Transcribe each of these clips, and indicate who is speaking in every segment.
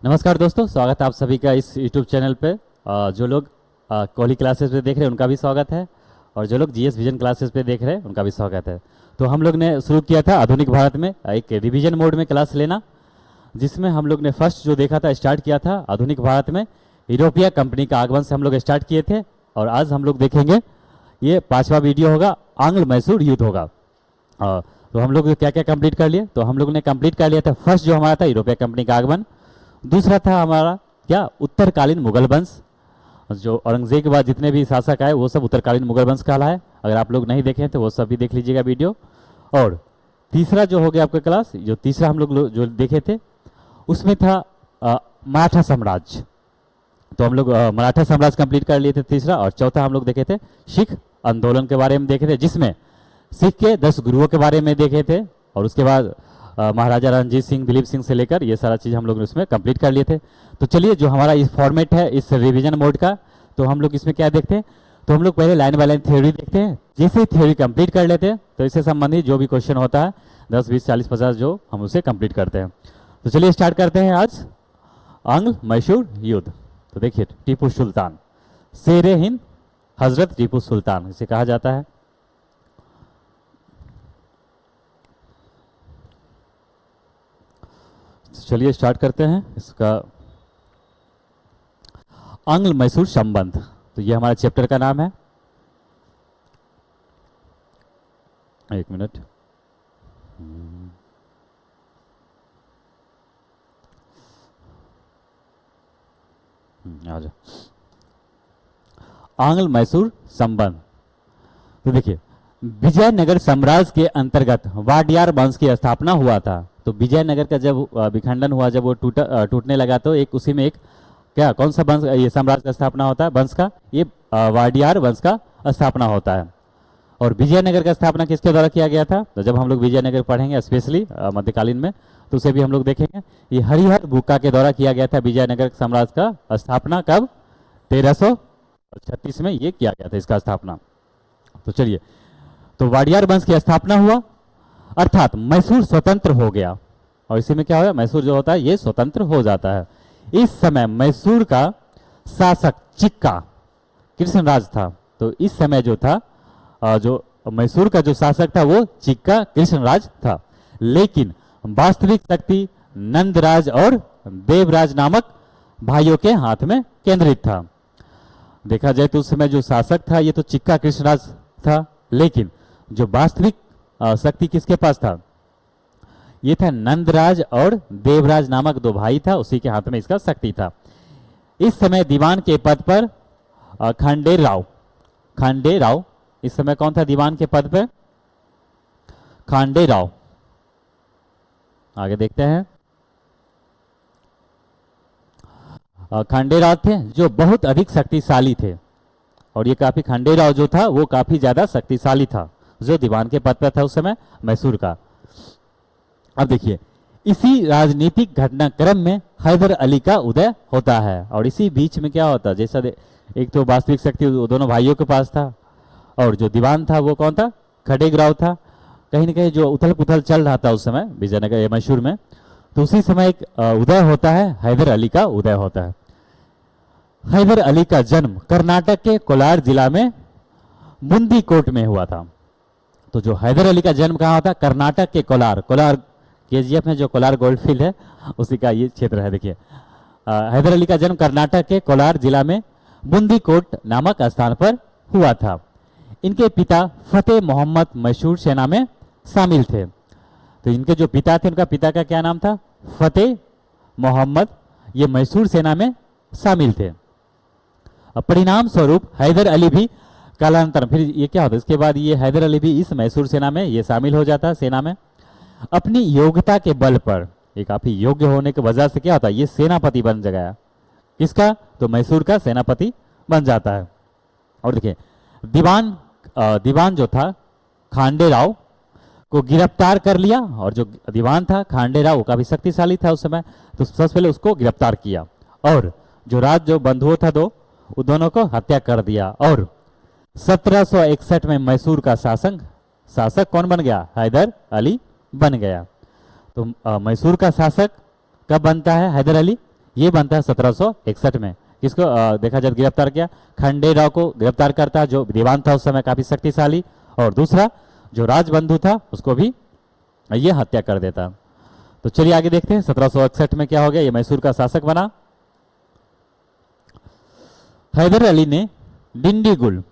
Speaker 1: नमस्कार दोस्तों, स्वागत है आप सभी का इस YouTube चैनल पे। जो लोग कोहली क्लासेस पे देख रहे हैं उनका भी स्वागत है, और जो लोग जीएस विजन क्लासेस पे देख रहे हैं उनका भी स्वागत है। तो हम लोग ने शुरू किया था आधुनिक भारत में एक रिवीजन मोड में क्लास लेना, जिसमें हम लोग ने फर्स्ट जो देखा था, स्टार्ट किया था आधुनिक भारत में यूरोपीय कंपनी का आगमन से हम लोग स्टार्ट किए थे। और आज हम लोग देखेंगे, ये 5वां वीडियो होगा, आंग्ल मैसूर युद्ध होगा। तो हम लोग क्या क्या कंप्लीट कर लिए, तो हम लोग ने कंप्लीट कर लिया था फर्स्ट जो हमारा था यूरोपीय कंपनी का आगमन। दूसरा था हमारा क्या, उत्तरकालीन मुगल वंश, जो औरंगजेब के बाद जितने भी शासक आए वो सब उत्तरकालीन मुगल वंश कहलाए। अगर आप लोग नहीं देखे तो वो सब भी देख लीजिएगा वीडियो। और तीसरा जो हो गया आपका क्लास, जो तीसरा हम लोग जो देखे थे उसमें था मराठा साम्राज्य। तो हम लोग मराठा साम्राज्य कंप्लीट कर लिए थे तीसरा। और चौथा हम लोग देखे थे सिख आंदोलन के बारे में देखे थे, जिसमें सिख के 10 गुरुओं के बारे में देखे थे। और उसके बाद महाराजा रणजीत सिंह, दिलीप सिंह से लेकर ये सारा चीज़ हम लोग उसमें कंप्लीट कर लिए थे। तो चलिए, जो हमारा इस फॉर्मेट है इस रिवीजन मोड का, तो हम लोग इसमें क्या देखते हैं, तो हम लोग पहले लाइन बाय लाइन थ्योरी देखते हैं। जैसे ही थ्योरी कंप्लीट कर लेते हैं तो इससे संबंधित जो भी क्वेश्चन होता है 10, 20, 40, 50 जो हम उसे कंप्लीट करते हैं। तो चलिए स्टार्ट करते हैं आज आंग्ल मैसूर युद्ध। तो देखिए, टीपू सुल्तान, शेर हिंद हजरत टीपू सुल्तान इसे कहा जाता है। चलिए स्टार्ट करते हैं इसका आंग्ल मैसूर संबंध। तो ये हमारे चैप्टर का नाम है। एक मिनट, आ जाओ। आंग्ल मैसूर संबंध। तो देखिए, विजयनगर साम्राज्य के अंतर्गत वाडियार वंश की स्थापना हुआ था। तो विजयनगर का जब विखंडन हुआ, जब वो टूटने लगा, तो एक उसी में एक क्या, कौन सा वंश, ये साम्राज्य का स्थापना होता है वंश का, ये वाडियार वंश का स्थापना होता है। और विजयनगर का स्थापना किसके द्वारा किया गया था, तो जब हम लोग विजयनगर पढ़ेंगे स्पेशली मध्यकालीन में, तो उसे भी हम लोग देखेंगे। ये हरिहर बुक्का के द्वारा किया गया था विजयनगर साम्राज्य का स्थापना। कब? 1336 में ये किया गया था इसका स्थापना। तो चलिए, तो वाडियार वंश की स्थापना हुआ, अर्थात मैसूर स्वतंत्र हो गया। और इसी में क्या होगा, मैसूर जो होता है ये स्वतंत्र हो जाता है। इस समय मैसूर का शासक चिक्का कृष्णराज था। तो इस समय जो था, जो मैसूर का जो शासक था वो चिक्का कृष्णराज था। लेकिन वास्तविक शक्ति नंदराज और देवराज नामक भाइयों के हाथ में केंद्रित था। देखा जाए तो उस समय जो शासक था ये तो चिक्का कृष्णराज था, लेकिन जो वास्तविक शक्ति किसके पास था, ये था नंदराज और देवराज नामक 2 भाई था, उसी के हाथ में इसका शक्ति था। इस समय दीवान के पद पर खांडे राव इस समय कौन था दीवान के पद पे? खांडे राव। आगे देखते हैं। खांडे राव थे जो बहुत अधिक शक्तिशाली थे, और ये काफी, खांडे राव जो था वो काफी ज्यादा शक्तिशाली था, जो दीवान के पद पर था उस समय मैसूर का। अब देखिए, इसी राजनीतिक घटनाक्रम में हैदर अली का उदय होता है। और इसी बीच में क्या होता है, जैसा एक तो वास्तविक शक्ति दोनों भाइयों के पास था, और जो दीवान था वो कौन था, खड़ेगराव था। कहीं ना कहीं जो उथल पुथल चल रहा था उस समय विजयनगर मैसूर में, तो उसी समय एक उदय होता है, हैदर अली का उदय होता है। हैदर अली का जन्म कर्नाटक के कोलार जिला में मुंदीकोट में हुआ था। तो जो हैदर अली का जन्म कहाँ होता है, कर्नाटक के कोलार केजीएफ में जो कोलार गोल्डफील्ड है उसी का ये क्षेत्र है। देखिए, हैदर अली का जन्म कर्नाटक के कोलार जिला में मुंदीकोट नामक स्थान पर हुआ था। इनके पिता फतेह मोहम्मद मैसूर सेना में शामिल थे। तो इनके जो पिता थे, उनका पिता का क्या नाम था, फतेह मोहम्मद, ये मैसूर सेना में शामिल थे। परिणाम स्वरूप हैदर अली भी कालांतर, फिर ये क्या होता है, इसके बाद ये हैदर अली भी इस मैसूर सेना में ये शामिल हो जाता है सेना में। अपनी योग्यता के बल पर, ये काफी योग्य होने की वजह से क्या होता है, ये सेनापति बन गया। किसका, तो मैसूर का सेनापति बन जाता है। और देखिए, दीवान जो था खांडे राव को गिरफ्तार कर लिया, और जो दीवान था खांडे राव वो काफी शक्तिशाली था उस समय, तो सबसे पहले उसको गिरफ्तार किया, और जो बंधुओं था वो दोनों को हत्या कर दिया। और 1761 में मैसूर का शासक कौन बन गया, हैदर अली बन गया। तो मैसूर का शासक कब बनता है हैदर अली, ये बनता है 1761 में। किसको देखा जब गिरफ्तार किया, खंडेराव को गिरफ्तार करता है, जो दीवान था उस समय काफी शक्तिशाली, और दूसरा जो राजबंधु था उसको भी ये हत्या कर देता। तो चलिए आगे देखते हैं 1761 में क्या हो गया। ये मैसूर का शासक बना। हैदर अली ने डिंडीगुल,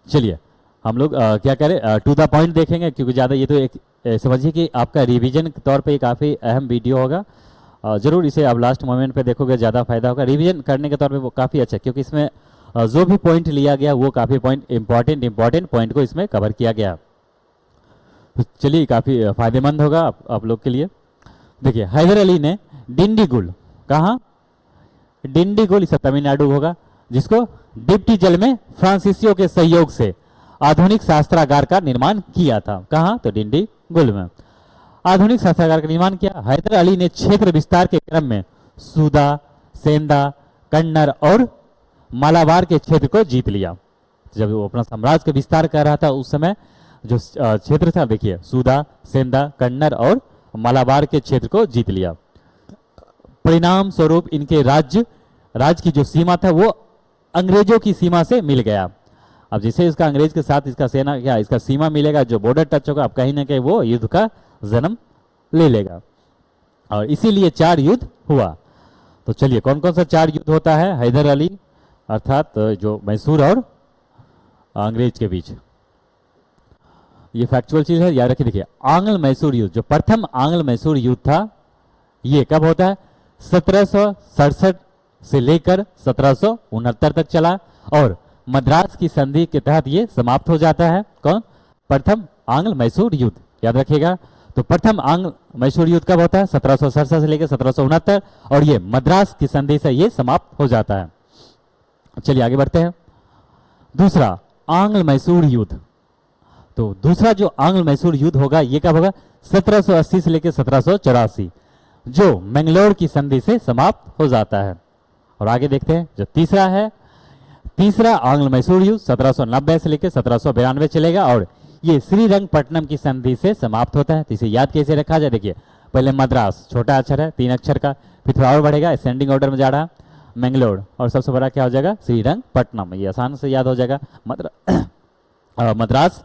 Speaker 1: चलिए हम लोग क्या करें, टू द पॉइंट देखेंगे, क्योंकि ज़्यादा ये तो एक समझिए कि आपका रिवीजन के तौर पे ये काफ़ी अहम वीडियो होगा। ज़रूर इसे आप लास्ट मोमेंट पे देखोगे, ज़्यादा फायदा होगा। रिवीजन करने के तौर पे वो काफ़ी अच्छा, क्योंकि इसमें जो भी पॉइंट लिया गया वो काफ़ी पॉइंट इंपॉर्टेंट पॉइंट को इसमें कवर किया गया। तो चलिए काफ़ी फायदेमंद होगा आप लोग के लिए। देखिए हैदर अली ने डिंडीगुल, कहाँ डिंडीगुल, इसे तमिलनाडु होगा, जिसको डिप्टी जल में फ्रांसीसियों के सहयोग से आधुनिक शास्त्रागार का निर्माण किया था। कहाँ, तो डिंडीगुल में आधुनिक शास्त्रागार का निर्माण किया। हैदर अली ने क्षेत्र विस्तार के क्रम में सूदा, सेंदा, कन्नर और मालाबार के क्षेत्र को जीत लिया। जब वो अपना साम्राज्य का विस्तार कर रहा था उस समय जो क्षेत्र था, देखिए सूदा, सेंदा, कन्नर और मालाबार के क्षेत्र को जीत लिया। परिणाम स्वरूप इनके राज्य की जो सीमा था वो अंग्रेजों की सीमा से मिल गया। अब जैसे इसका अंग्रेज के साथ इसका सेना क्या इसका सीमा मिलेगा, जो बॉर्डर टच होगा, अब कहीं ना कहीं वो युद्ध का जन्म ले लेगा, और इसीलिए 4 युद्ध हुआ। तो चलिए कौन कौन सा 4 युद्ध होता है हैदर अली अर्थात जो मैसूर और अंग्रेज के बीच, ये फैक्चुअल चीज है, याद रखिए। देखिए आंग्ल मैसूर युद्ध, जो प्रथम आंग्ल मैसूर युद्ध था, ये कब होता है, 1767 से लेकर 1769 तक चला, और मद्रास की संधि के तहत ये समाप्त हो जाता है। कौन, प्रथम आंग्ल मैसूर युद्ध, याद रखिएगा। तो प्रथम आंग्ल मैसूर युद्ध कब होता है, 1767 से लेकर 1769, और ये मद्रास की संधि से ये समाप्त हो जाता है। चलिए आगे बढ़ते हैं। दूसरा आंग्ल मैसूर युद्ध, तो दूसरा जो आंग्ल मैसूर युद्ध होगा ये कब होगा, 1780 से लेकर 1784, जो मैंगलोर की संधि से समाप्त हो जाता है। और आगे देखते हैं जो तीसरा है, तीसरा आंग्ल मैसूर युद्ध 1790 से लेकर 1792 चलेगा, और ये श्रीरंगपट्टनम की संधि से समाप्त होता है। तो इसे याद कैसे रखा जाए, देखिए पहले मद्रास छोटा अक्षर है 3 अक्षर का, फिर थोड़ा और बढ़ेगा, असेंडिंग ऑर्डर में जा रहा, मैंगलोर, और सबसे बड़ा क्या हो जाएगा, श्रीरंगपट्टनम। ये आसान से याद हो जाएगा, मद्रास,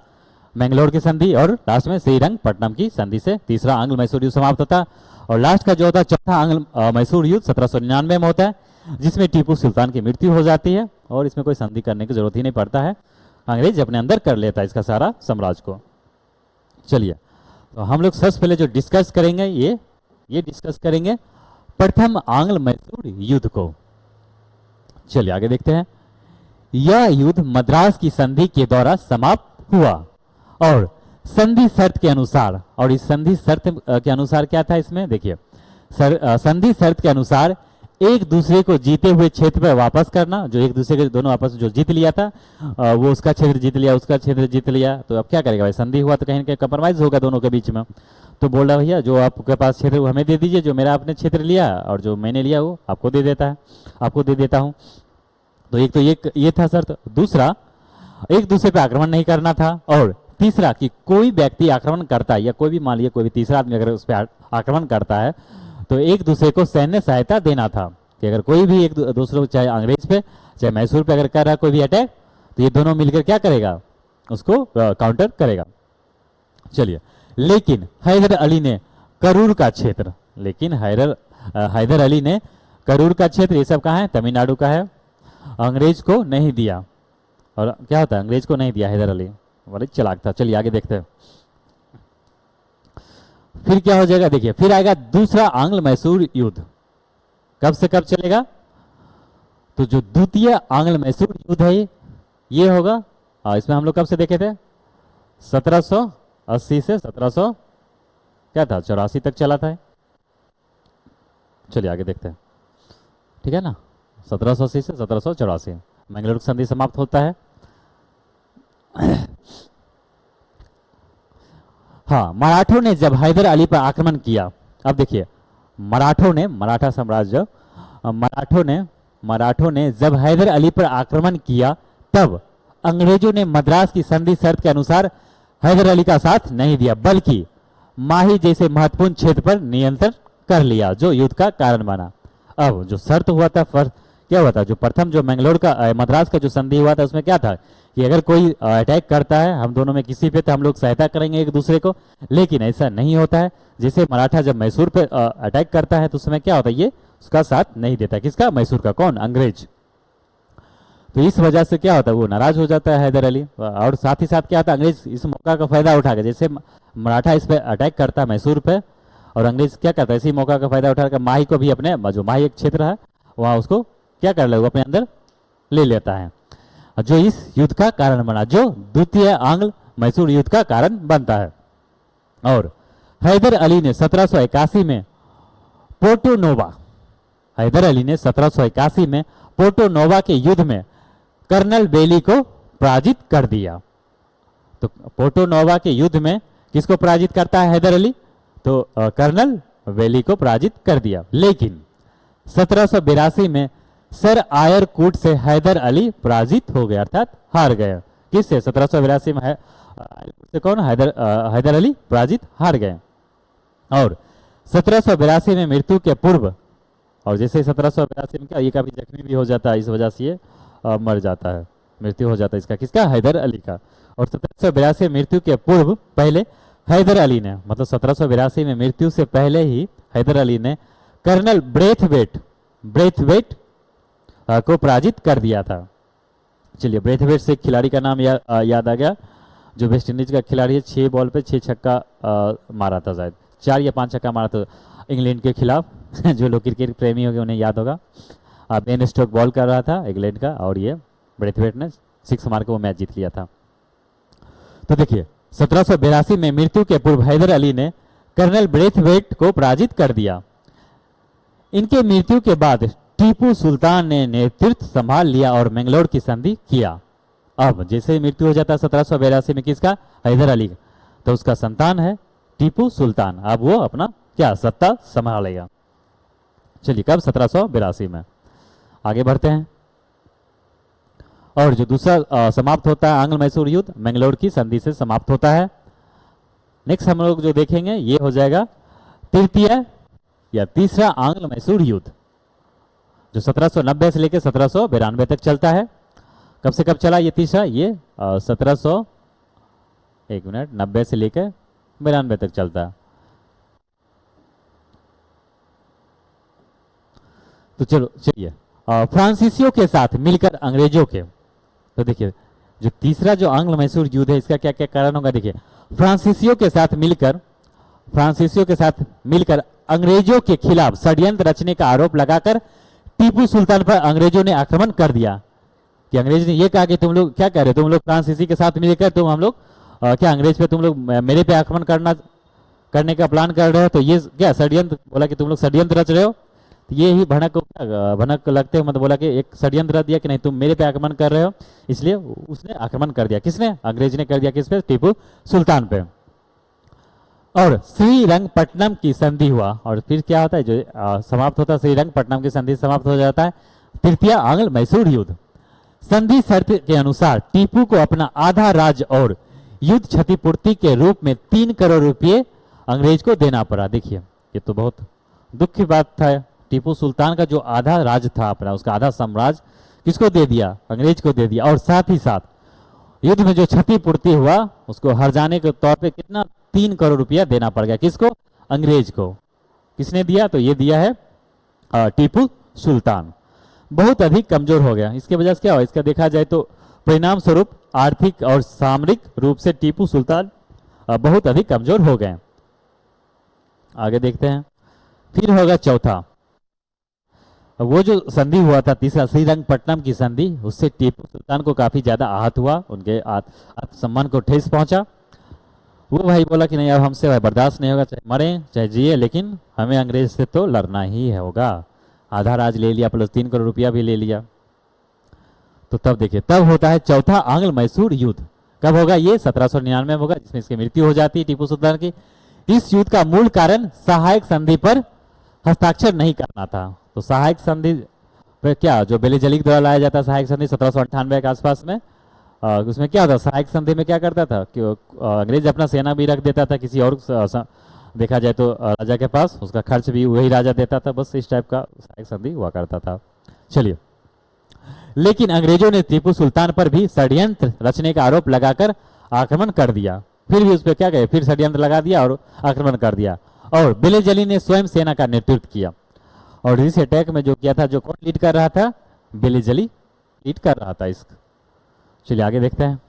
Speaker 1: मैंगलोर की संधि, और लास्ट में श्रीरंगपट्टनम की संधि से तीसरा आंग्ल मैसूर युद्ध समाप्त होता है। और लास्ट का जो होता है चौथा आंग्ल मैसूर युद्ध 1799 में होता है, जिसमें टीपू सुल्तान की मृत्यु हो जाती है, और इसमें कोई संधि करने की जरूरत ही नहीं पड़ता है, अंग्रेज अपने अंदर कर लेता है इसका सारा साम्राज्य को। चलिए तो हम लोग सबसे पहले जो डिस्कस करेंगे ये डिस्कस करेंगे प्रथम आंग्ल मैसूर युद्ध को। चलिए आगे देखते हैं। यह युद्ध मद्रास की संधि के द्वारा समाप्त हुआ, और संधि शर्त के अनुसार, और इस संधि शर्त के अनुसार क्या था इसमें, देखिए संधि शर्त के अनुसार एक दूसरे को जीते हुए क्षेत्र पर वापस करना, जो एक दूसरे के दोनों आपस में जो जीत लिया था वो उसका क्षेत्र जीत लिया, उसका क्षेत्र जीत लिया, तो अब क्या करेगा भाई, संधि हुआ तो कहीं ना कहीं कंप्रोमाइज होगा दोनों के बीच में। तो बोल रहा भैया जो आपके पास क्षेत्र वो हमें दे दीजिए, जो मेरा आपने क्षेत्र लिया और जो मैंने लिया वो आपको दे देता हूँ। तो एक तो ये था शर्त। दूसरा एक दूसरे पे आक्रमण नहीं करना था, और तीसरा कि कोई व्यक्ति आक्रमण करता है, या कोई भी मान लिया कोई भी तीसरा आदमी अगर उस पर आक्रमण करता है तो एक दूसरे को सैन्य सहायता देना था, कि अगर कोई भी एक दूसरे, चाहे अंग्रेज पे चाहे मैसूर पे अगर कर रहा है कोई भी अटैक, तो ये दोनों मिलकर क्या करेगा, उसको काउंटर करेगा। चलिए लेकिन हैदर अली ने करूर का क्षेत्र, हैदर अली ने करूर का क्षेत्र, ये सब कहाँ है, तमिलनाडु का है, अंग्रेज को नहीं दिया। और क्या होता है, अंग्रेज को नहीं दिया, हैदर अली बड़े चालाक था। चलिए आगे देखते हैं फिर क्या हो जाएगा। देखिए फिर आएगा दूसरा आंग्ल मैसूर युद्ध, कब से कब चलेगा, तो जो द्वितीय आंग्ल मैसूर युद्ध है ये होगा, इसमें हम लोग कब से देखे थे, 1780 से 1700 क्या था 84 तक चला था। चलिए आगे देखते हैं, ठीक है ना, 1780 से 1784 मैंगलोर की संधि समाप्त होता है। हाँ, मराठों ने जब हैदर अली पर आक्रमण किया, अब देखिए मराठा साम्राज्य, मराठों ने जब हैदर अली पर आक्रमण किया, तब अंग्रेजों ने मद्रास की संधि शर्त के अनुसार हैदर अली का साथ नहीं दिया, बल्कि माही जैसे महत्वपूर्ण क्षेत्र पर नियंत्रण कर लिया, जो युद्ध का कारण बना। अब जो शर्त हुआ था, क्या हुआ था, जो प्रथम जो मैंगलोर का मद्रास का जो संधि हुआ था उसमें क्या था कि अगर कोई अटैक करता है हम दोनों में किसी पे, तो हम लोग सहायता करेंगे एक दूसरे को। लेकिन ऐसा नहीं होता है। जैसे मराठा जब मैसूर पे अटैक करता है तो उसमें क्या होता है, ये उसका साथ नहीं देता। किसका? मैसूर का। कौन? अंग्रेज। तो इस वजह से क्या होता है, वो नाराज हो जाता है हैदर अली। और साथ ही साथ क्या होता है, अंग्रेज इस मौका का फायदा उठा के, जैसे मराठा इस पे अटैक करता है मैसूर पे, और अंग्रेज क्या करता है, इसी मौका का फायदा उठाकर माही को भी अपने, जो माही एक क्षेत्र है वहाँ उसको क्या कर ले, वो अपने अंदर ले लेता है, जो इस युद्ध का कारण बना, जो द्वितीय आंग्ल मैसूर युद्ध का कारण बनता है। और हैदर अली ने 1781 में पोर्टो नोवा, हैदर अली ने 1781 में पोर्टो नोवा के युद्ध में कर्नल बेली को पराजित कर दिया। तो पोर्टो नोवा के युद्ध में किसको पराजित करता है हैदर अली? तो कर्नल बेली को पराजित कर दिया। लेकिन 1782 में सर आयर कूट से हैदर अली पराजित हो गया, अर्थात हार गए। किससे? 1782 में से कौन? हैदर अली पराजित हार गए। और 1782 में मृत्यु के पूर्व, और जैसे 1782 में क्या, ये काफी जख्मी भी हो जाता है, इस वजह से ये मर जाता है, मृत्यु हो जाता है इसका। किसका? हैदर अली का। और 1782 मृत्यु के पूर्व पहले हैदर अली ने, मतलब 1782 में मृत्यु से पहले ही हैदर अली ने कर्नल ब्रेथवेट को पराजित कर दिया था। चलिए, ब्रेथवेट से एक खिलाड़ी का नाम याद आ गया, जो वेस्ट इंडीज का खिलाड़ी है। 6 बॉल पे 6 छक्का मारा था, शायद 4 या 5 छक्का मारा था इंग्लैंड के खिलाफ। जो लोग क्रिकेट प्रेमी होंगे उन्हें याद होगा। बेन स्टोक बॉल कर रहा था इंग्लैंड का, और ये ब्रेथवेट ने 6 मार के वो मैच जीत लिया था। तो देखिए, 1782 में मृत्यु के पूर्व हैदर अली ने कर्नल ब्रेथवेट को पराजित कर दिया। इनके मृत्यु के बाद टीपू सुल्तान ने नेतृत्व संभाल लिया और मैंगलोर की संधि किया। अब जैसे मृत्यु हो जाता है 1782 में किसका? हैदर अली का, तो उसका संतान है टीपू सुल्तान। अब वो अपना क्या सत्ता संभालेगा। चलिए, कब? 1782 में। आगे बढ़ते हैं। और जो दूसरा समाप्त होता है आंग्ल मैसूर युद्ध, मैंगलोर की संधि से समाप्त होता है। नेक्स्ट हम लोग जो देखेंगे ये हो जाएगा तृतीय या तीसरा आंग्ल मैसूर युद्ध, जो 1790 से लेकर 1792 तक चलता है। कब से कब चला ये तीसरा? ये 1790 से लेकर 92 तक चलता है। तो चलो चलिए, फ्रांसीसियों के साथ मिलकर अंग्रेजों के, तो देखिए जो तीसरा जो आंग्ल मैसूर युद्ध है इसका क्या क्या कारण होगा। देखिए, फ्रांसीसियों के साथ मिलकर अंग्रेजों के खिलाफ षड्यंत्र रचने का आरोप लगाकर टीपू सुल्तान पर अंग्रेजों ने आक्रमण कर दिया। कि अंग्रेज ने ये कहा कि तुम लोग क्या कह रहे हो, तुम लोग फ्रांसीसी के साथ मिलकर तुम हम लोग क्या अंग्रेज पे तुम लोग मेरे पे आक्रमण करने का प्लान कर रहे हो। तो ये क्या षड्यंत्र, बोला कि तुम लोग षड्यंत्र रच रहे हो। तो ये ही भनक लगते हो, मतलब बोला कि एक षड्यंत्र दिया कि नहीं तुम मेरे पे आक्रमण कर रहे हो, इसलिए उसने आक्रमण कर दिया। किसने? अंग्रेज ने कर दिया। किस पे? टीपू सुल्तान पे। और श्रीरंगपट्टनम की संधि हुआ, और फिर क्या होता है जो समाप्त होता है, श्रीरंगपट्टनम की संधि समाप्त हो जाता है। तृतीय आंग्ल मैसूर युद्ध। संधि शर्त के अनुसार टीपू को अपना आधा राज्य और युद्ध क्षतिपूर्ति के रूप में 3 करोड़ रुपये अंग्रेज को देना पड़ा। देखिए, ये तो बहुत दुख की बात था। टीपू सुल्तान का जो आधा राज्य था अपना, उसका आधा साम्राज्य किसको दे दिया? अंग्रेज को दे दिया। और साथ ही साथ युद्ध में जो क्षतिपूर्ति हुआ उसको हर जाने के तौर पे कितना? 3 करोड़ रुपया देना पड़ गया। किसको? अंग्रेज को। किसने दिया? तो ये दिया है टीपू सुल्तान। बहुत अधिक कमजोर हो गया। इसके वजह से क्या हुआ? इसका देखा जाए तो परिणाम स्वरूप आर्थिक और सामरिक रूप से टीपू सुल्तान बहुत अधिक कमजोर हो गए। आगे देखते हैं। फिर होगा चौथा, वो जो संधि हुआ था तीसरा श्रीरंगपट्टनम की संधि, उससे टीपू सुल्तान को काफी ज्यादा आहत हुआ, उनके आत्मसम्मान को ठेस पहुंचा। वो भाई बोला कि नहीं अब हमसे भाई बर्दाश्त नहीं होगा, चाहे मरे चाहे जिए, लेकिन हमें अंग्रेज से तो लड़ना ही होगा। आधा राज ले लिया प्लस 3 करोड़ रुपया भी ले लिया। तो तब देखिए, तब होता है चौथा आंग्ल मैसूर युद्ध। कब होगा? ये 1799 में होगा, जिसमें इसकी मृत्यु हो जाती है टीपू सुल्तान की। इस युद्ध का मूल कारण सहायक संधि पर हस्ताक्षर नहीं करना था। तो सहायक संधि पे क्या जो बेलीजलिक द्वारा लाया जाता है सहायक संधि 1798 के आसपास में, उसमें क्या होता? सहायक संधि में क्या करता था कि अंग्रेज अपना सेना भी रख देता था किसी और देखा जाए तो राजा के पास उसका खर्च भी वही राजा देता था, बस इस टाइप का सहायक संधि हुआ करता था। चलिए, लेकिन अंग्रेजों ने टीपू सुल्तान पर भी षड्यंत्र रचने का आरोप लगाकर आक्रमण कर दिया। फिर भी उस पर क्या कहे, फिर षड्यंत्र लगा दिया और आक्रमण कर दिया। और बिलिज अली ने स्वयं सेना का नेतृत्व किया। और इस अटैक में जो किया था, जो कौन लीड कर रहा था, बिलिज अली लीड कर रहा था इसका। चलिए आगे देखते हैं।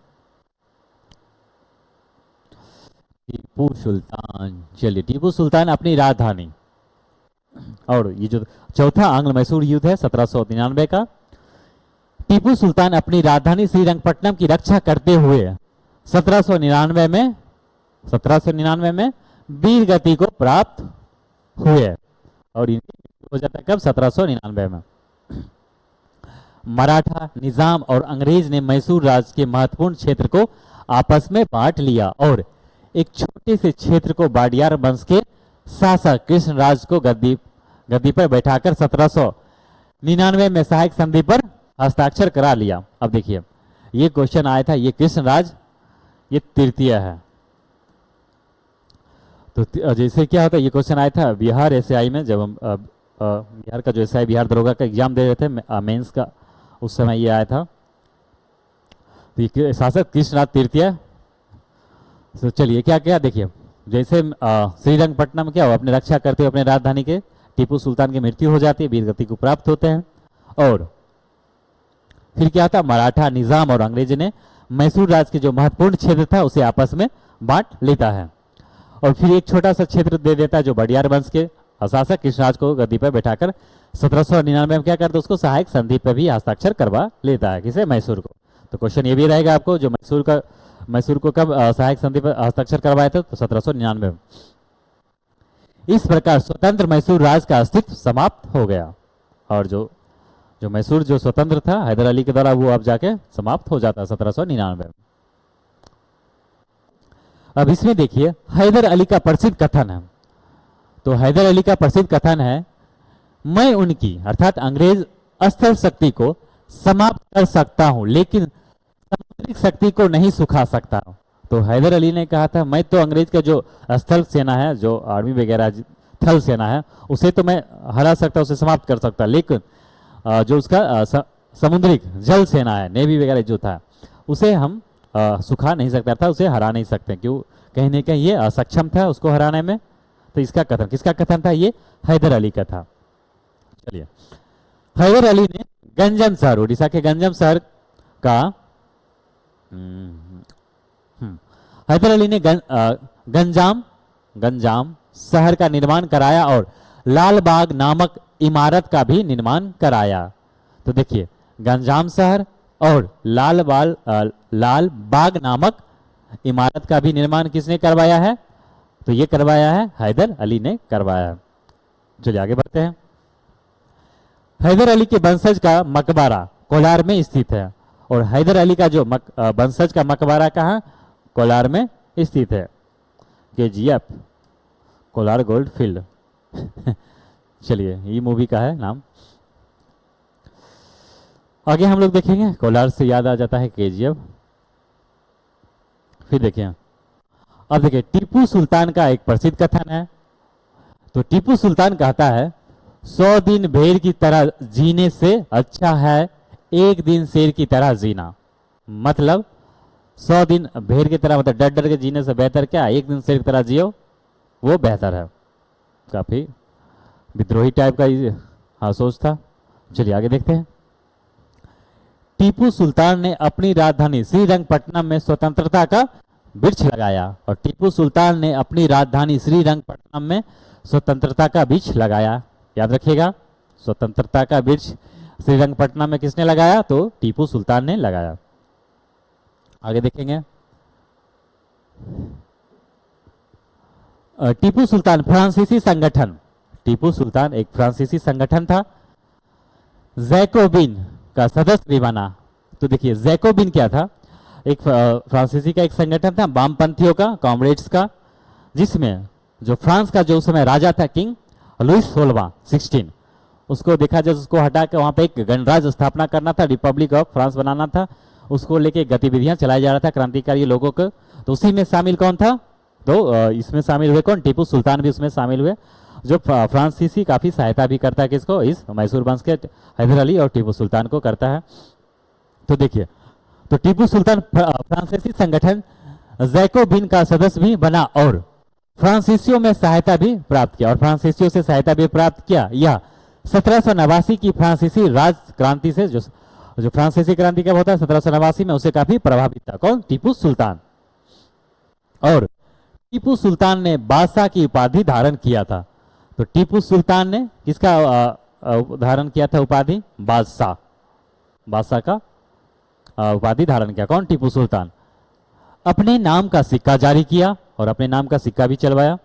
Speaker 1: टीपू सुल्तान, चलिए टीपू सुल्तान अपनी राजधानी, और ये जो चौथा आंग्ल मैसूर युद्ध है 1799 का, टीपू सुल्तान अपनी राजधानी श्रीरंगपट्टनम की रक्षा करते हुए 1799 में वीर गति को प्राप्त हुए। और इनकी मृत्यु हो जाता है कब, 1799 में। मराठा, निजाम और अंग्रेज ने मैसूर राज्य के महत्वपूर्ण क्षेत्र को आपस में बांट लिया और एक छोटे से क्षेत्र को बाडियार वंश के शासक कृष्णराज को गद्दी पर बैठाकर 1799 में सहायक संधि पर हस्ताक्षर करा लिया। अब देखिए, ये क्वेश्चन आया था, ये कृष्णराज ये तृतीय है, तो जैसे क्या होता है, ये क्वेश्चन आया था बिहार एसआई में, जब हम बिहार का जो एसआई बिहार दरोगा का एग्जाम दे रहे थे मेंस का, उस समय ये आया था। तो ये शासक कृष्णराज तृतीय। तो चलिए क्या क्या देखिए, जैसे श्रीरंगपट्टनम क्या हो, अपने रक्षा करते हुए अपने राजधानी के टीपू सुल्तान की मृत्यु हो जाती है, वीर गति को प्राप्त होते हैं। और फिर क्या था, मराठा, निजाम और अंग्रेज ने मैसूर राज्य के जो महत्वपूर्ण क्षेत्र था उसे आपस में बांट लेता है। और फिर एक छोटा सा क्षेत्र दे देता है जो बडियार वंश के शासक कृष्णराज को गद्दी पर बैठाकर 1799 में क्या करता है, उसको सहायक संधि पर भी हस्ताक्षर करवा लेता है, किसे, मैसूर को। तो क्वेश्चन ये भी रहेगा आपको, जो मैसूर को कब सहायक संधि पर हस्ताक्षर करवाए थे, तो 1799 में। इस प्रकार स्वतंत्र मैसूर राज्य का अस्तित्व समाप्त हो गया। और जो मैसूर जो स्वतंत्र था हैदर अली के द्वारा, वो अब जाके समाप्त हो जाता है 1799 में। अब इसमें देखिए हैदर अली का प्रसिद्ध कथन है। तो हैदर अली का प्रसिद्ध कथन है, मैं उनकी अर्थात अंग्रेज अस्त्र शक्ति को समाप्त कर सकता हूं लेकिन सामुद्रिक शक्ति को नहीं सुखा सकता। तो हैदर अली ने कहा था, मैं तो अंग्रेज का जो स्थल सेना है, जो आर्मी वगैरह थल सेना है, उसे तो मैं हरा सकता, उसे समाप्त कर सकता, लेकिन जो उसका समुद्रिक जल सेना है, नेवी वगैरह जो था, उसे हम सुखा नहीं सकता था, उसे हरा नहीं सकते, क्यों, कहीं ना कहीं ये असक्षम था उसको हराने में। तो इसका कथन, किसका कथन था, ये हैदर अली का था। चलिए, हैदर अली ने गंजम शहर, उड़ीसा के गंजम शहर का हैदर अली ने गंजाम शहर का निर्माण कराया और लाल बाग नामक इमारत का भी निर्माण कराया। तो देखिए, गंजाम शहर और लाल बाग नामक इमारत का भी निर्माण किसने करवाया है, तो ये करवाया है हैदर अली ने करवाया है। चलिए आगे बढ़ते हैं। हैदर अली के वंशज का मकबरा कोलार में स्थित है। और हैदर अली का जो वंशज का मकबरा कहाँ, कोलार में स्थित है, KGF कोलार गोल्ड फील्ड। चलिए, ये मूवी का है नाम। आगे हम लोग देखेंगे, कोलार से याद आ जाता है KGF। फिर देखिए, अब देखिए टीपू सुल्तान का एक प्रसिद्ध कथन है। तो टीपू सुल्तान कहता है, 100 दिन भेड़ की तरह जीने से अच्छा है एक दिन शेर की तरह जीना। मतलब 100 दिन भेड़ की तरह, मतलब डर डर के जीने से बेहतर क्या, एक दिन शेर की तरह जियो, वो बेहतर है। काफी विद्रोही टाइप का सोच था। चलिए आगे देखते हैं। टीपू सुल्तान ने अपनी राजधानी श्रीरंगपट्टनम में स्वतंत्रता का वृक्ष लगाया। और टीपू सुल्तान ने अपनी राजधानी श्रीरंगपट्टनम में स्वतंत्रता का वृक्ष लगाया। याद रखिएगा, स्वतंत्रता का वृक्ष श्रीरंगपट्टनम में किसने लगाया, तो टीपू सुल्तान ने लगाया। आगे देखेंगे, टीपू सुल्तान फ्रांसीसी संगठन, टीपू सुल्तान एक फ्रांसीसी संगठन था, जैकोबिन का सदस्य भी बना। तो देखिए जैकोबिन क्या था, एक फ्रांसीसी का एक संगठन था, वामपंथियों का, कॉमरेड्स का, जिसमें जो फ्रांस का जो उस समय राजा था किंग लुइस 16, उसको देखा जाए, उसको हटा के वहां पे एक गणराज्य स्थापना करना था, रिपब्लिक ऑफ फ्रांस बनाना था, उसको लेके गतिविधियां चलाई जा रहा था क्रांतिकारी लोगों को। तो उसी में शामिल कौन था, तो इसमें शामिल हुए कौन, टीपू सुल्तान भी उसमें शामिल हुए। जो फ्रांसीसी काफ़ी सहायता भी करता है किसको, इस मैसूर वंश के हैदर अली और टीपू सुल्तान को करता है। तो देखिए, तो टीपू सुल्तान फ्रांसीसी संगठन जैकोबिन का सदस्य भी बना और फ्रांसीसियों में सहायता भी प्राप्त किया, और फ्रांसीसियों से सहायता भी प्राप्त किया। यह 1789 की फ्रांसीसी राज क्रांति से, जो फ्रांसीसी क्रांति कब होता है 1789 में, उसे काफी प्रभावित था। कौन, टीपू सुल्तान। और टीपू सुल्तान ने बादशाह की उपाधि धारण किया था। तो टीपू सुल्तान ने किसका धारण किया था उपाधि, बादशाह, बादशाह का उपाधि धारण किया। कौन, टीपू सुल्तान। अपने नाम का सिक्का जारी किया और अपने नाम का सिक्का भी चलवाया,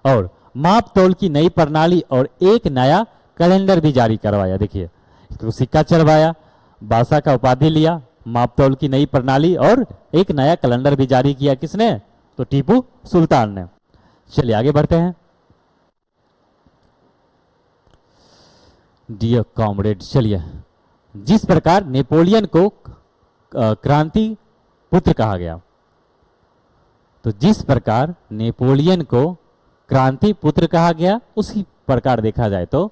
Speaker 1: और माप तोल की नई प्रणाली और एक नया कैलेंडर भी जारी करवाया। देखिए, तो सिक्का चलवाया, बादशाह का उपाधि लिया, माप तोल की नई प्रणाली और एक नया कैलेंडर भी जारी किया। किसने, तो टीपू सुल्तान ने। चलिए आगे बढ़ते हैं। डियर कॉमरेड, चलिए, जिस प्रकार नेपोलियन को क्रांति पुत्र कहा गया, तो जिस प्रकार नेपोलियन को क्रांति पुत्र कहा गया, उसी प्रकार देखा जाए तो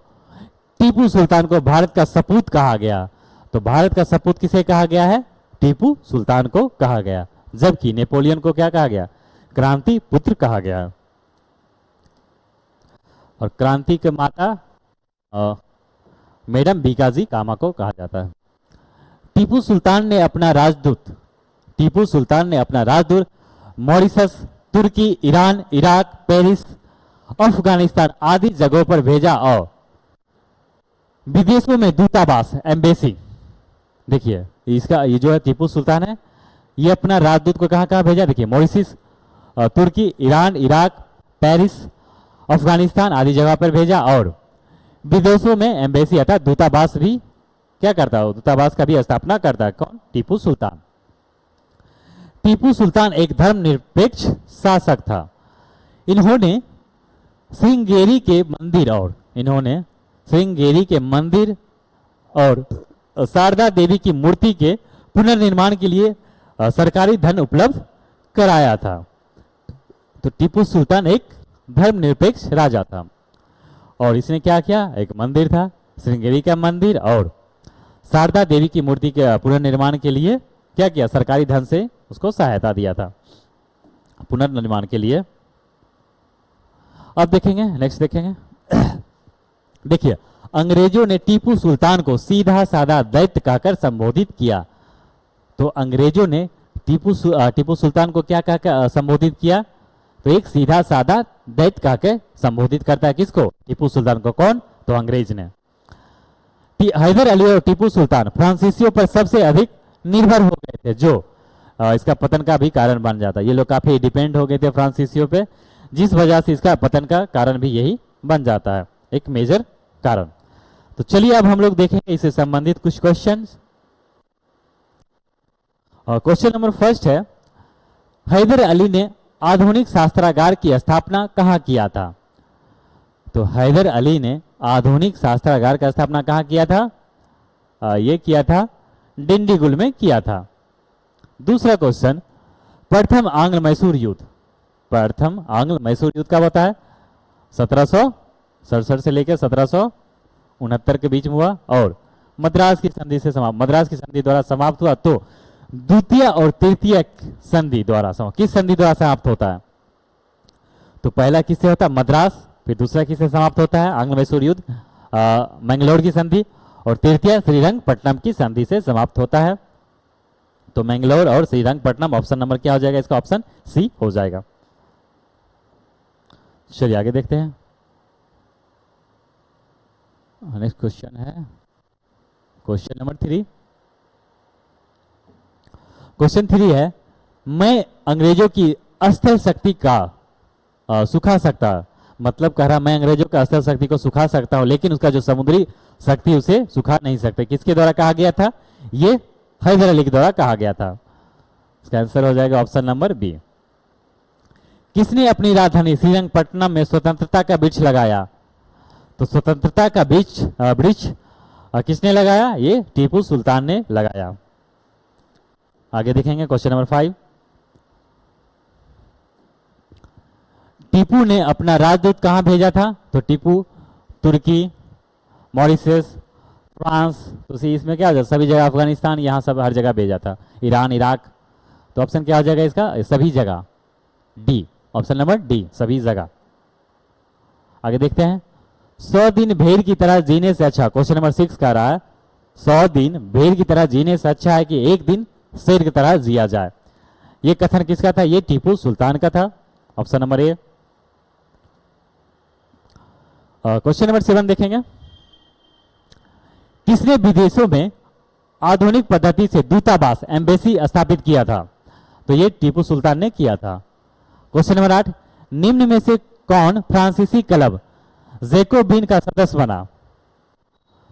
Speaker 1: टीपू सुल्तान को भारत का सपूत कहा गया। तो भारत का सपूत किसे कहा गया है, टीपू सुल्तान को कहा गया, जबकि नेपोलियन को क्या कहा गया, क्रांति पुत्र कहा गया। और क्रांति के माता मैडम बीकाजी कामा को कहा जाता है। टीपू सुल्तान ने अपना राजदूत मॉरिशस, तुर्की, ईरान, इराक, पेरिस, अफगानिस्तान आदि जगहों पर भेजा, और विदेशों में दूतावास, एम्बेसी। देखिए, इसका ये जो है टीपू सुल्तान है, ये अपना राजदूत को कहाँ कहाँ भेजा, देखिए, मॉरिशस, तुर्की, ईरान, इराक, पेरिस, अफगानिस्तान आदि जगह पर भेजा, और विदेशों में एम्बेसी अर्थात दूतावास भी क्या करता है, दूतावास का भी स्थापना करता है। कौन, टीपू सुल्तान। टीपू सुल्तान एक धर्मनिरपेक्ष शासक था। इन्होंने श्रृंगेरी के मंदिर और शारदा देवी की मूर्ति के पुनर्निर्माण के लिए सरकारी धन उपलब्ध कराया था। तो टीपू सुल्तान एक धर्मनिरपेक्ष राजा था, और इसने क्या किया, एक मंदिर था श्रृंगेरी का मंदिर, और शारदा देवी की मूर्ति के पुनर्निर्माण के लिए क्या किया, सरकारी धन से उसको सहायता दिया था पुनर्निर्माण के लिए। अब देखेंगे, नेक्स्ट देखेंगे। देखिए, अंग्रेजों ने टीपू सुल्तान को सीधा साधा दैत्य कहकर संबोधित किया। तो अंग्रेजों ने टीपू सुल्तान को क्या कहकर संबोधित किया, तो एक सीधा साधा दैत्य कहकर संबोधित करता है किसको, टीपू सुल्तान को। कौन, तो अंग्रेज ने। हैदर अली और टीपू सुल्तान फ्रांसीसियों पर सबसे अधिक निर्भर हो गए थे, जो इसका पतन का भी कारण बन जाता है। ये लोग काफी डिपेंड हो गए थे फ्रांसीसियों पे, जिस वजह से इसका पतन का कारण भी यही बन जाता है, एक मेजर कारण। तो चलिए अब हम लोग देखेंगे इससे संबंधित कुछ क्वेश्चन। और क्वेश्चन नंबर फर्स्ट है, हैदर अली ने आधुनिक शास्त्रागार की स्थापना कहाँ किया था। तो हैदर अली ने आधुनिक शास्त्रागार का स्थापना कहाँ किया था, ये किया था डिंडीगुल में किया था। दूसरा क्वेश्चन, प्रथम आंग्ल मैसूर युद्ध कब होता है, 1767 से लेकर 1769 के बीच में हुआ, और मद्रास की संधि द्वारा समाप्त हुआ। तो द्वितीय और तृतीय संधि द्वारा किस संधि द्वारा समाप्त होता है, तो पहला किससे होता है, मद्रास, फिर दूसरा किससे समाप्त होता है, आंग्ल मैसूर युद्ध, मैंगलोर की संधि, और तृतीय श्रीरंगपट्टनम की संधि से समाप्त होता है। तो मैंगलोर और श्रीरंगपट्टनम, ऑप्शन नंबर क्या हो जाएगा इसका, ऑप्शन सी हो जाएगा। चलिए आगे देखते हैं। नेक्स्ट क्वेश्चन है क्वेश्चन नंबर 3। क्वेश्चन 3 है, मैं अंग्रेजों की अस्थिर शक्ति का सुखा सकता, मतलब कह रहा मैं अंग्रेजों का अस्थिर शक्ति को सुखा सकता हूं, लेकिन उसका जो समुद्री शक्ति उसे सुखा नहीं सकते। किसके द्वारा कहा गया था, ये हैदर अली के द्वारा कहा गया था। इसका आंसर हो जाएगा ऑप्शन नंबर बी। किसने अपनी राजधानी श्रीरंगपट्टनम में स्वतंत्रता का वृक्ष लगाया, तो स्वतंत्रता का वृक्ष किसने लगाया, ये टीपू सुल्तान ने लगाया। आगे देखेंगे क्वेश्चन नंबर 5। टीपू ने अपना राजदूत कहाँ भेजा था? तो टीपू तुर्की, मॉरिशस, फ्रांस, तो इसमें क्या हो जाए सभी जगह, अफगानिस्तान, यहाँ सब हर जगह भेजा था, ईरान, इराक। तो ऑप्शन क्या हो जाएगा इसका? सभी जगह, डी, ऑप्शन नंबर डी, सभी जगह। आगे देखते हैं। 100 दिन भेड़ की तरह जीने से अच्छा, क्वेश्चन नंबर 6 कह रहा है 100 दिन भेड़ की तरह जीने से अच्छा है कि एक दिन शेर की तरह जिया जाए। ये कथन किसका था? ये टीपू सुल्तान का था, option number A. Question number 7 देखेंगे। किसने विदेशों में आधुनिक पद्धति से दूतावास, एम्बेसी स्थापित किया था? तो ये टीपू सुल्तान ने किया था। क्वेश्चन नंबर 8, निम्न में से कौन फ्रांसीसी क्लब जैकोबिन का सदस्य बना?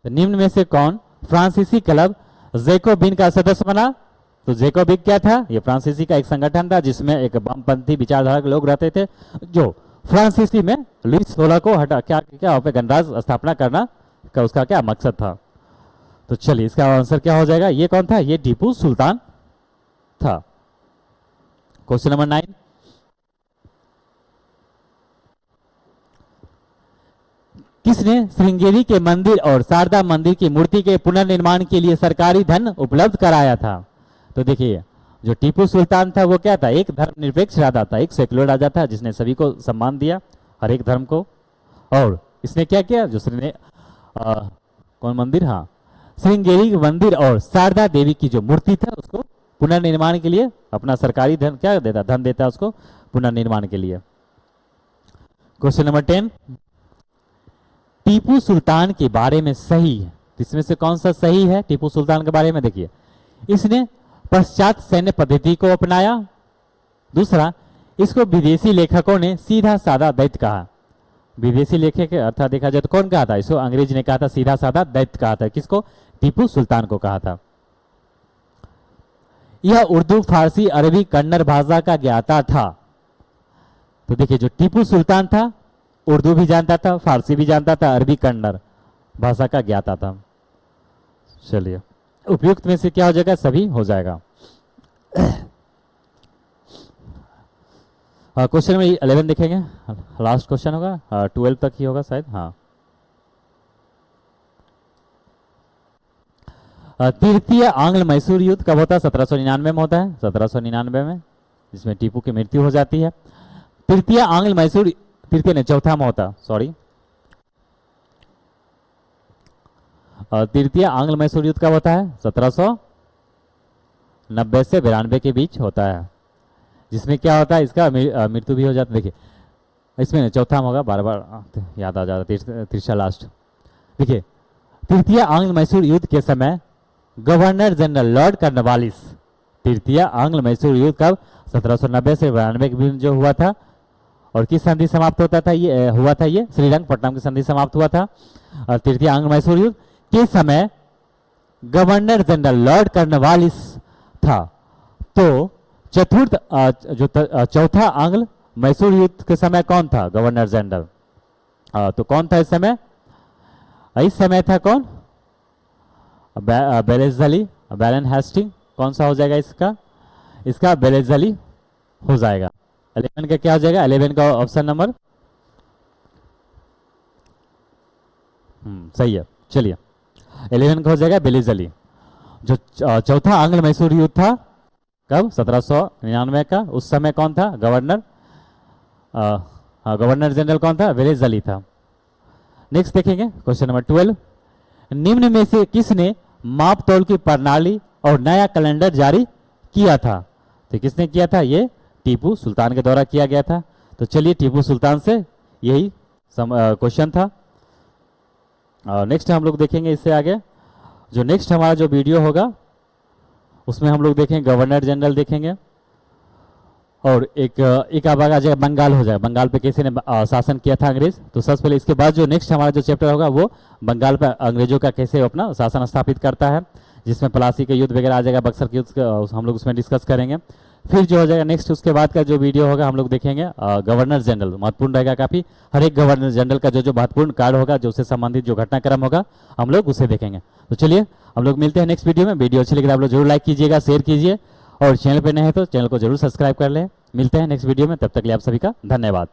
Speaker 1: तो निम्न में से कौन फ्रांसीसी क्लब जैकोबिन का सदस्य बना? तो जैकोबिन क्या था? ये फ्रांसीसी का एक संगठन था जिसमें एक वामपंथी विचारधारा के लोग रहते थे, जो फ्रांसीसी में लुईस 16 को हटा क्या गणराज्य स्थापना करना का उसका क्या मकसद था। तो चलिए इसका आंसर क्या हो जाएगा? ये कौन था? ये टीपू सुल्तान था। क्वेश्चन नंबर 9, किसने श्रृंगेरी के मंदिर और शारदा मंदिर की मूर्ति के पुनर्निर्माण के लिए सरकारी धन उपलब्ध कराया था? तो देखिए जो टीपू सुल्तान था वो क्या था? एक धर्मनिरपेक्ष राजा था, एक सेक्युलर राजा था जिसने सभी को सम्मान दिया, हर एक धर्म को। और इसने क्या किया? जो कौन मंदिर? हाँ, श्रृंगेरी मंदिर और शारदा देवी की जो मूर्ति था उसको पुनर्निर्माण के लिए अपना सरकारी धन क्या देता? धन देता उसको पुनर्निर्माण के लिए। क्वेश्चन नंबर 10, टीपू सुल्तान के बारे में सही है, इसमें से कौन सा सही है टीपू सुल्तान के बारे में? देखिए, इसने पश्चात सैन्य पद्धति को अपनाया। दूसरा, इसको विदेशी लेखकों ने सीधा साधा दैत्य कहा। विदेशी लेखक अर्थात देखा जाए तो कौन कहा था इसको? अंग्रेज ने कहा था सीधा साधा दैत्य कहा था। किसको? टीपू सुल्तान को कहा था। यह उर्दू, फारसी, अरबी, कन्नड़ भाषा का ज्ञाता था। तो देखिए जो टीपू सुल्तान था उर्दू भी जानता था, फारसी भी जानता था, अरबी, कन्नड़ भाषा का ज्ञाता था। चलिए उपयुक्त में से क्या हो जाएगा? सभी हो जाएगा। क्वेश्चन नंबर 11 देखेंगे, लास्ट क्वेश्चन होगा, 12 तक ही होगा शायद। हाँ, तृतीय आंग्ल मैसूर युद्ध कब होता है? 1799 में होता है, 1799 में, जिसमें टीपू की मृत्यु हो जाती है। तृतीय आंग्ल मैसूर, तृतीय ने चौथा में होता, सॉरी, तृतीय आंग्ल मैसूर युद्ध कब होता है? 1790 से 92 के बीच होता है, जिसमें क्या होता है? इसका मृत्यु भी हो जाता है। देखिए इसमें चौथा में होगा, बार बार याद आ जाता, तीसरा लास्ट। देखिए तृतीय आंग्ल मैसूर युद्ध के समय गवर्नर जनरल लॉर्ड कॉर्नवालिस, तृतीय आंग्ल मैसूर युद्ध कब? 1790 से 92 के बीच जो हुआ था। और किस संधि समाप्त होता था? ये हुआ था ये श्रीरंगपट्टनम की संधि समाप्त हुआ था। तृतीय आंग्ल मैसूर युद्ध के समय गवर्नर जनरल लॉर्ड कॉर्नवालिस था। तो चतुर्थ जो चौथा आंग्ल मैसूर युद्ध के समय कौन था? Governor general. तो कौन था इस समय? इस समय था कौन? बेलेज़ली, बैरन हेस्टिंग। कौन सा हो जाएगा इसका? इसका बेलेज़ली हो जाएगा। 11 का क्या हो जाएगा? 11 का ऑप्शन नंबर सही है। चलिए 11 का हो जाएगा बेलेज़ली। जो चौथा आंग्ल मैसूर युद्ध था कब? 1799 का। उस समय कौन था गवर्नर? गवर्नर जनरल कौन था? बेलेज़ली था। नेक्स्ट देखेंगे क्वेश्चन नंबर 12, निम्न में से किसने माप तौल की प्रणाली और नया कैलेंडर जारी किया था? तो किसने किया था? ये टीपू सुल्तान के द्वारा किया गया था। तो चलिए टीपू सुल्तान से यही क्वेश्चन था। नेक्स्ट हम लोग देखेंगे इससे आगे, जो नेक्स्ट हमारा जो वीडियो होगा उसमें हम लोग देखेंगे गवर्नर जनरल देखेंगे, और एक अब आ जाएगा बंगाल हो जाएगा, बंगाल पे कैसे ने शासन किया था अंग्रेज। तो सबसे पहले इसके बाद जो नेक्स्ट हमारा जो चैप्टर होगा वो बंगाल पे अंग्रेजों का कैसे अपना शासन स्थापित करता है, जिसमें प्लासी के युद्ध वगैरह आ जाएगा, बक्सर के युद्ध हम लोग उसमें डिस्कस करेंगे। फिर जो हो जाएगा नेक्स्ट उसके बाद का जो वीडियो होगा हम लोग देखेंगे गवर्नर जनरल, महत्वपूर्ण रहेगा काफ़ी। हर एक गवर्नर जनरल का जो महत्वपूर्ण कार्य होगा, जो उससे संबंधित जो घटनाक्रम होगा हम लोग उसे देखेंगे। तो चलिए हम लोग मिलते हैं नेक्स्ट वीडियो में। वीडियो अच्छी लगी तो आप लोग जरूर लाइक कीजिएगा, शेयर कीजिए, और चैनल पर नए हैं तो चैनल को जरूर सब्सक्राइब कर लें। मिलते हैं नेक्स्ट वीडियो में, तब तक के लिए आप सभी का धन्यवाद।